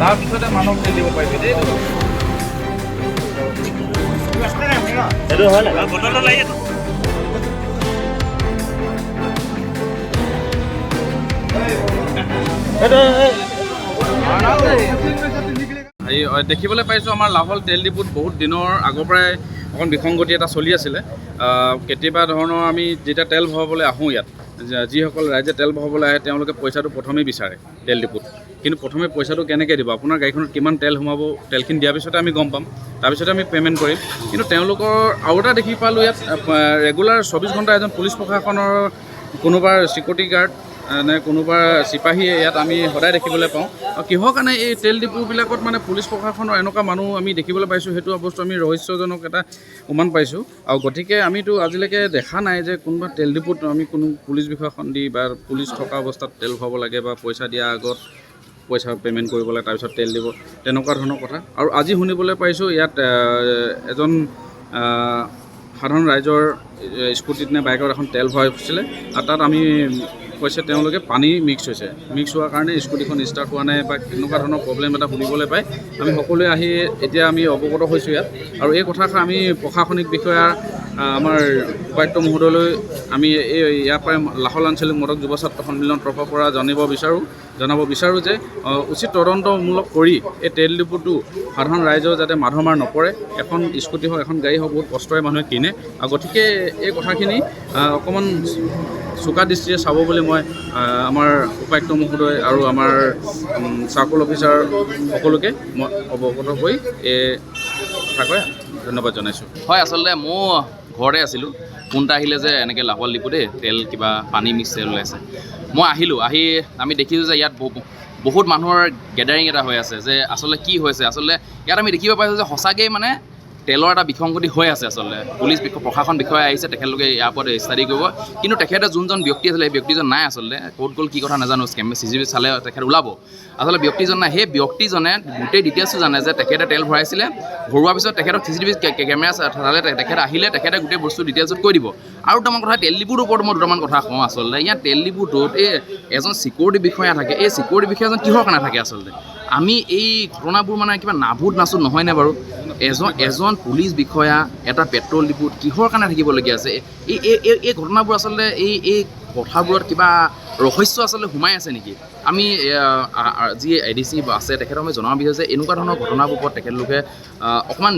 তাৰপিছতে মানুহক দিব পাৰিবি দেই এইটো হয় না বটলটো লাগি আছে দেখিবলৈ পাইছোঁ আমাৰ লাহোৱাল তেল ডিপুত বহুত দিনৰ আগৰ পৰাই অকণ বিসংগতি এটা চলি আছিলে কেতিয়াবা ধৰণৰ আমি যেতিয়া তেল ভৰাবলৈ আহোঁ ইয়াত যিসকল ৰাইজে তেল ভৰাবলৈ আহে তেওঁলোকে পইচাটো প্ৰথমেই বিচাৰে তেল ডিপুত কিন্তু প্ৰথমে পইচাটো কেনেকৈ দিব আপোনাৰ গাড়ীখনত কিমান তেল সোমাব তেলখিনি দিয়াৰ পিছতে আমি গম পাম তাৰপিছতে আমি পে'মেণ্ট কৰিম কিন্তু তেওঁলোকৰ আৰু এটা দেখি পালোঁ ইয়াত ৰেগুলাৰ 24 ঘণ্টা এজন পুলিচ প্ৰশাসনৰ কোনোবা চিকিউৰিটি গাৰ্ড নে কোনোবা চিপাহী ইয়াত আমি সদায় দেখিবলৈ পাওঁ আৰু কিহৰ কাৰণে এই তেল ডিপুবিলাকত মানে পুলিচ প্ৰশাসনৰ এনেকুৱা মানুহ আমি দেখিবলৈ পাইছোঁ সেইটো বস্তু আমি ৰহস্যজনক এটা উমান পাইছোঁ আৰু গতিকে আমিতো আজিলৈকে দেখা নাই যে কোনোবা তেল ডিপুত আমি কোনো পুলিচ বিষয়াখন দি বা পুলিচ থকা অৱস্থাত তেল ভৰাব লাগে বা পইচা দিয়াৰ আগত পইচা পে'মেণ্ট কৰিব লাগে তাৰপিছত তেল দিব তেনেকুৱা ধৰণৰ কথা আৰু আজি শুনিবলৈ পাইছোঁ ইয়াত এজন সাধাৰণ ৰাইজৰ স্কুটিত নে বাইকত এখন তেল ভৰাই হৈছিলে আৰু তাত আমি কৈছে তেওঁলোকে পানী মিক্স হৈছে মিক্স হোৱাৰ কাৰণে স্কুটিখন ষ্টাৰ্ট হোৱা নাই বা তেনেকুৱা ধৰণৰ প্ৰব্লেম এটা শুনিবলৈ পাই আমি সকলোৱে আহি এতিয়া আমি অৱগত হৈছোঁ ইয়াত আৰু এই কথাষাৰ আমি প্ৰশাসনিক বিষয়া আমাৰ উপায়ুক্ত মহোদয়লৈ আমি এই ইয়াৰ পৰাই লাহোৱাল আঞ্চলিক মদক যুৱ ছাত্ৰ সন্মিলনৰ তৰফৰ পৰা জনাব বিচাৰোঁ যে উচিত তদন্তমূলক কৰি এই তেল ডিপুটো সাধাৰণ ৰাইজৰ যাতে মাধমাৰ নপৰে এখন স্কুটি হওক এখন গাড়ী হওক বহুত কষ্টৰে মানুহে কিনে আৰু গতিকে এই কথাখিনি অকণমান চোকা দৃষ্টিৰে চাব বুলি মই আমাৰ উপায়ুক্ত মহোদয় আৰু আমাৰ চাৰ্কল অফিচাৰ সকলোকে মই অৱগত কৰি এই কথাকৈ ধন্যবাদ জনাইছোঁ হয় আচলতে মই ঘৰতে আছিলোঁ ফোন এটা আহিলে যে এনেকৈ লাহোৱাল ডিপুতে তেল কিবা পানী মিক্স তেল ওলাইছে মই আহিলোঁ আহি আমি দেখিছোঁ যে ইয়াত বহুত মানুহৰ গেডাৰিং এটা হৈ আছে যে আচলতে কি হৈছে আচলতে ইয়াত আমি দেখিব পাইছোঁ যে সঁচাকৈয়ে মানে তেলৰ এটা বিসংগতি হৈ আছে আচলতে পুলিচ প্ৰশাসন বিষয়া আহিছে তেখেতলোকে ইয়াৰ ওপৰত ষ্টাডি কৰিব কিন্তু তেখেতে যোনজন ব্যক্তি আছিলে সেই ব্যক্তিজন নাই আচলতে ক'ত গ'ল কি কথা নাজানো CCTV চালে তেখেত ওলাব আচলতে ব্যক্তিজন নাই সেই ব্যক্তিজনে গোটেই ডিটেইলছটো জানে যে তেখেতে তেল ভৰাইছিলে ভৰোৱাৰ পিছত তেখেতক CCTV কেমেৰা চালে তেখেতে আহিলে তেখেতে গোটেই বস্তু ডিটেইলছত কৈ দিব আৰু দুটামান কথা তেল ডিপুটোৰ ওপৰত মই দুটামান কথা কওঁ আচলতে ইয়াত তেল ডিপুটোত এই এজন চিকিউৰিটি বিষয়া থাকে এই চিকিউৰিটি বিষয়াজন কিহৰ কাৰণে থাকে আচলতে আমি এই ঘটনাবোৰ মানে কিবা নাভূত নাচোত নহয়নে বাৰু এজন পুলিচ বিষয়া এটা পেট্ৰল ডিপুত কিহৰ কাৰণে থাকিবলগীয়া আছে এই ঘটনাবোৰ আচলতে এই কথাবোৰত কিবা ৰহস্য আচলতে সোমাই আছে নেকি আমি যি ADC আছে তেখেতক আমি জনাব বিচাৰোঁ যে এনেকুৱা ধৰণৰ ঘটনাবোৰ ওপৰত তেখেতলোকে অকণমান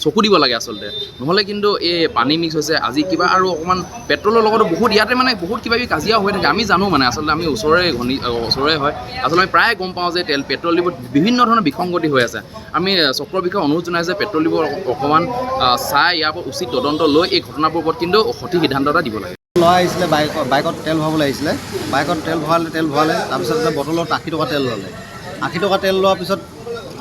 চকু দিব লাগে আচলতে নহ'লে কিন্তু এই পানী মিক্স হৈছে আজি কিবা আৰু অকণমান পেট্ৰলৰ লগতো বহুত ইয়াতে মানে বহুত কিবা কিবি কাজিয়া হৈ থাকে আমি জানো মানে আচলতে আমি ওচৰৰে হয় আচলতে আমি প্ৰায় গম পাওঁ যে পেট্ৰল ডিপুত বিভিন্ন ধৰণৰ বিসংগতি হৈ আছে আমি চক্ৰৰ বিষয়ে অনুৰোধ জনাইছোঁ যে পেট্ৰল ডিপুত অকণমান চাই ইয়াৰ ওপৰত উচিত তদন্ত লৈ এই ঘটনাবোৰৰ ওপৰত কিন্তু সঠিক সিদ্ধান্ত এটা দিব লাগে ল'ৰা আহিছিলে বাইকত তেল ভৰাবলৈ আহিছিলে বাইকত তেল ভৰালে তাৰপিছত বটলত 80 টকা তেল ল'লে 80 টকা তেল লোৱাৰ পিছত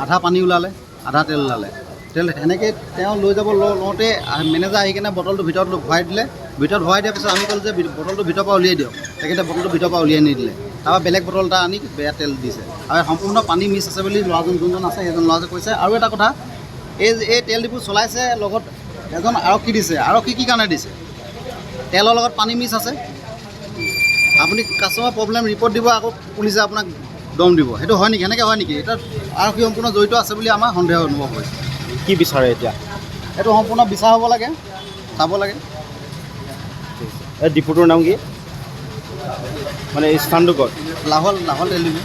আধা পানী ওলালে আধা তেল ওলালে তেল সেনেকৈ তেওঁ লৈ যাব লওঁতে মেনেজাৰ আহি কিনে বটলটো ভিতৰত ভৰাই দিলে ভিতৰত ভৰাই দিয়াৰ পিছত আমি ক'লোঁ যে বটলটো ভিতৰৰ পৰা উলিয়াই দিয়ক তেখেতে বটলটো ভিতৰৰ পৰা উলিয়াই নিদিলে তাৰপৰা বেলেগ বটল এটা আনি বেয়া তেল দিছে আৰু সম্পূৰ্ণ পানী মিক্স আছে বুলি যোনজন আছে সেইজন ল'ৰাজনে কৈছে আৰু এটা কথা এই তেল ডিপু চলাইছে লগত এজন আৰক্ষী দিছে আৰক্ষী কি কাৰণে দিছে তেলৰ লগত পানী মিক্স আছে আপুনি কাষ্টমাৰ প্ৰব্লেম ৰিপৰ্ট দিব আকৌ পুলিচে আপোনাক দম দিব সেইটো হয় নেকি সেনেকৈ হয় নেকি এটা আৰক্ষী সম্পূৰ্ণ জড়িত আছে বুলি আমাৰ সন্দেহ অনুভৱ হৈছে কি বিচাৰে এতিয়া এইটো সম্পূৰ্ণ বিচাৰ হ'ব লাগে চাব লাগে এই ডিপুটোৰ নাম কি মানে স্থানটো ক'ত লাহোৱাল তেল ডিপু